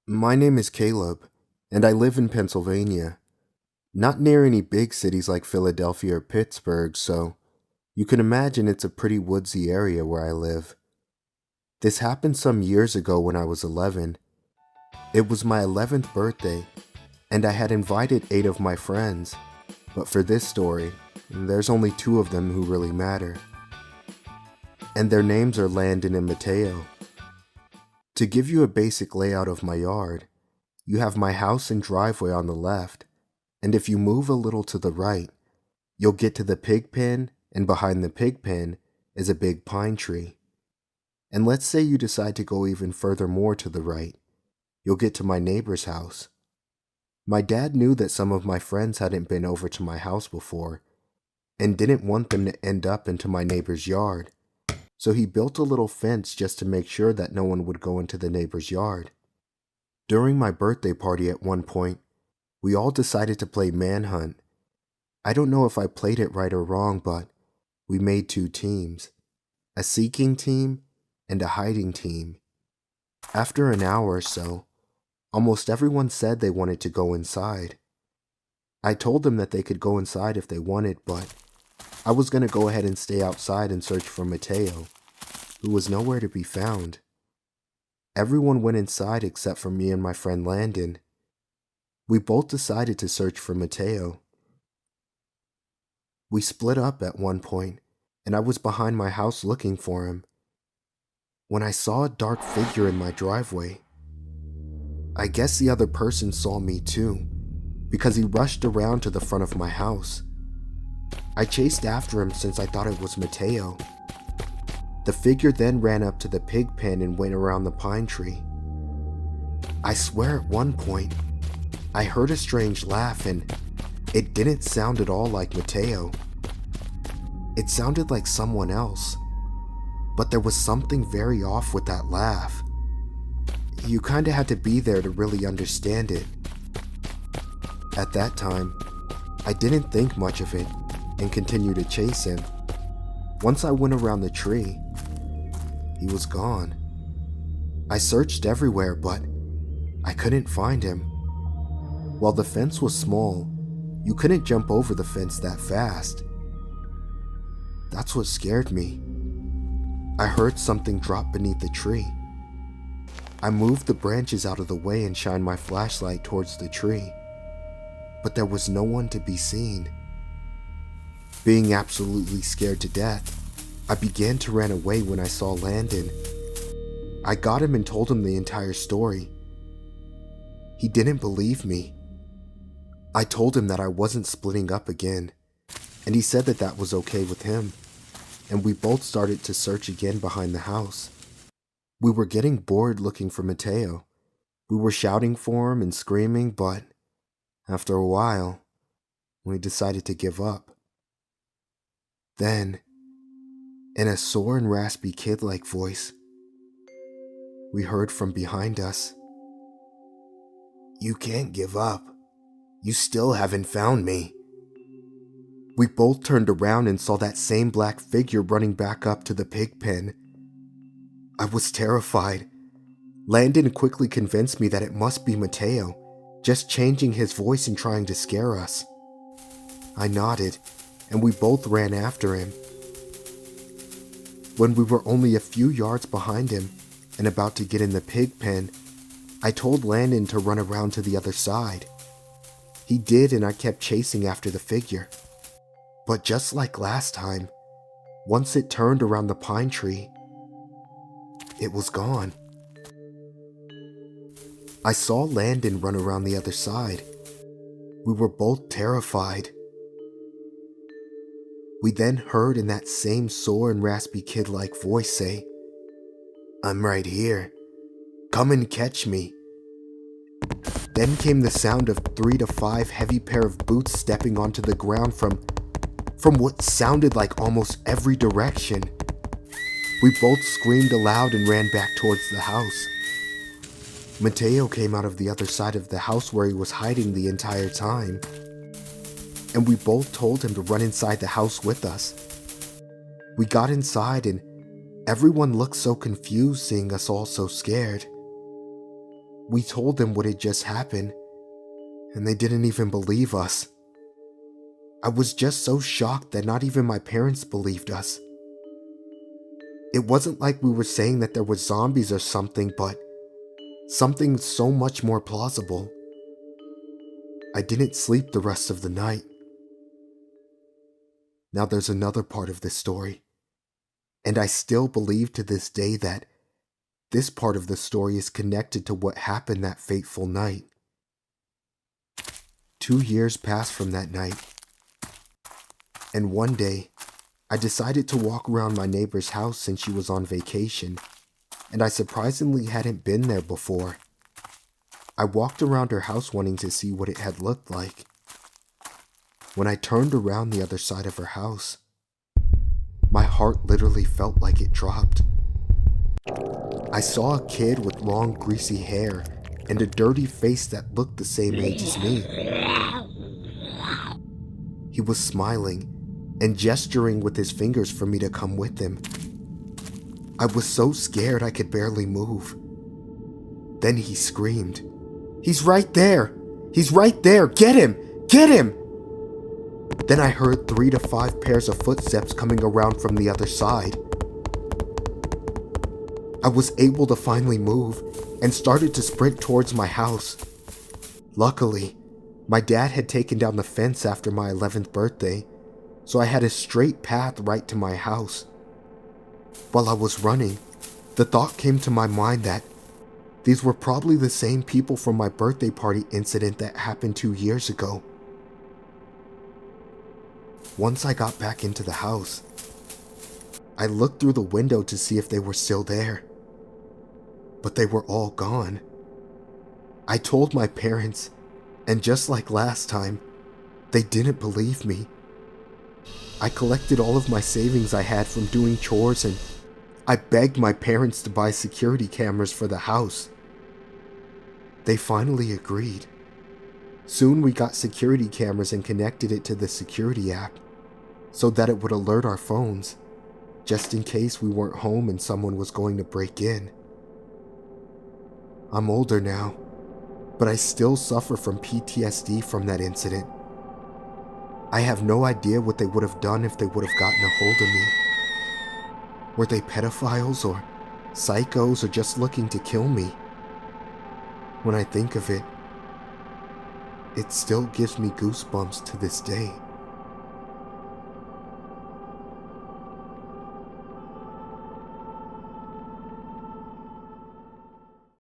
My name is Caleb, and I live in Pennsylvania, not near any big cities like Philadelphia or Pittsburgh, so you can imagine it's a pretty woodsy area where I live. This happened some years ago when I was 11. It was my 11th birthday, and I had invited 8 of my friends, but for this story, there's only 2 of them who really matter. And their names are Landon and Mateo. To give you a basic layout of my yard, you have my house and driveway on the left, and if you move a little to the right, you'll get to the pig pen, and behind the pig pen is a big pine tree. And let's say you decide to go even further more to the right, you'll get to my neighbor's house. My dad knew that some of my friends hadn't been over to my house before, and didn't want them to end up into my neighbor's yard, so he built a little fence just to make sure that no one would go into the neighbor's yard. During my birthday party at one point, we all decided to play manhunt. I don't know if I played it right or wrong, but we made 2 teams, a seeking team and a hiding team. After an hour or so, almost everyone said they wanted to go inside. I told them that they could go inside if they wanted, but I was going to go ahead and stay outside and search for Mateo, who was nowhere to be found. Everyone went inside except for me and my friend Landon. We both decided to search for Mateo. We split up at one point, and I was behind my house looking for him, when I saw a dark figure in my driveway. I guess the other person saw me too, because he rushed around to the front of my house. I chased after him since I thought it was Mateo. The figure then ran up to the pig pen and went around the pine tree. I swear at one point, I heard a strange laugh, and it didn't sound at all like Mateo. It sounded like someone else, but there was something very off with that laugh. You kinda had to be there to really understand it. At that time, I didn't think much of it and continued to chase him. Once I went around the tree, he was gone. I searched everywhere, but I couldn't find him. While the fence was small, you couldn't jump over the fence that fast. That's what scared me. I heard something drop beneath the tree. I moved the branches out of the way and shined my flashlight towards the tree, but there was no one to be seen. Being absolutely scared to death, I began to run away when I saw Landon. I got him and told him the entire story. He didn't believe me. I told him that I wasn't splitting up again, and he said that that was okay with him, and we both started to search again behind the house. We were getting bored looking for Mateo. We were shouting for him and screaming, but after a while, we decided to give up. Then, in a sore and raspy kid-like voice, we heard from behind us, "You can't give up. You still haven't found me." We both turned around and saw that same black figure running back up to the pig pen. I was terrified. Landon quickly convinced me that it must be Mateo, just changing his voice and trying to scare us. I nodded, and we both ran after him. When we were only a few yards behind him and about to get in the pig pen, I told Landon to run around to the other side. He did, and I kept chasing after the figure. But just like last time, once it turned around the pine tree, it was gone. I saw Landon run around the other side. We were both terrified. We then heard in that same sore and raspy kid-like voice say, "I'm right here. Come and catch me." Then came the sound of 3 to 5 heavy pair of boots stepping onto the ground from what sounded like almost every direction. We both screamed aloud and ran back towards the house. Mateo came out of the other side of the house where he was hiding the entire time, and we both told him to run inside the house with us. We got inside, and everyone looked so confused seeing us all so scared. We told them what had just happened, and they didn't even believe us. I was just so shocked that not even my parents believed us. It wasn't like we were saying that there were zombies or something, but something so much more plausible. I didn't sleep the rest of the night. Now there's another part of this story, and I still believe to this day that this part of the story is connected to what happened that fateful night. 2 years passed from that night, and one day, I decided to walk around my neighbor's house since she was on vacation, and I surprisingly hadn't been there before. I walked around her house wanting to see what it had looked like. When I turned around the other side of her house, my heart literally felt like it dropped. I saw a kid with long greasy hair and a dirty face that looked the same age as me. He was smiling and gesturing with his fingers for me to come with him. I was so scared I could barely move. Then he screamed, "He's right there! He's right there! Get him! Get him!" Then I heard 3 to 5 pairs of footsteps coming around from the other side. I was able to finally move and started to sprint towards my house. Luckily, my dad had taken down the fence after my 11th birthday, so I had a straight path right to my house. While I was running, the thought came to my mind that these were probably the same people from my birthday party incident that happened 2 years ago. Once I got back into the house, I looked through the window to see if they were still there, but they were all gone. I told my parents, and just like last time, they didn't believe me. I collected all of my savings I had from doing chores, and I begged my parents to buy security cameras for the house. They finally agreed. Soon we got security cameras and connected it to the security app so that it would alert our phones, just in case we weren't home and someone was going to break in. I'm older now, but I still suffer from PTSD from that incident. I have no idea what they would have done if they would have gotten a hold of me. Were they pedophiles or psychos or just looking to kill me? When I think of it, it still gives me goosebumps to this day.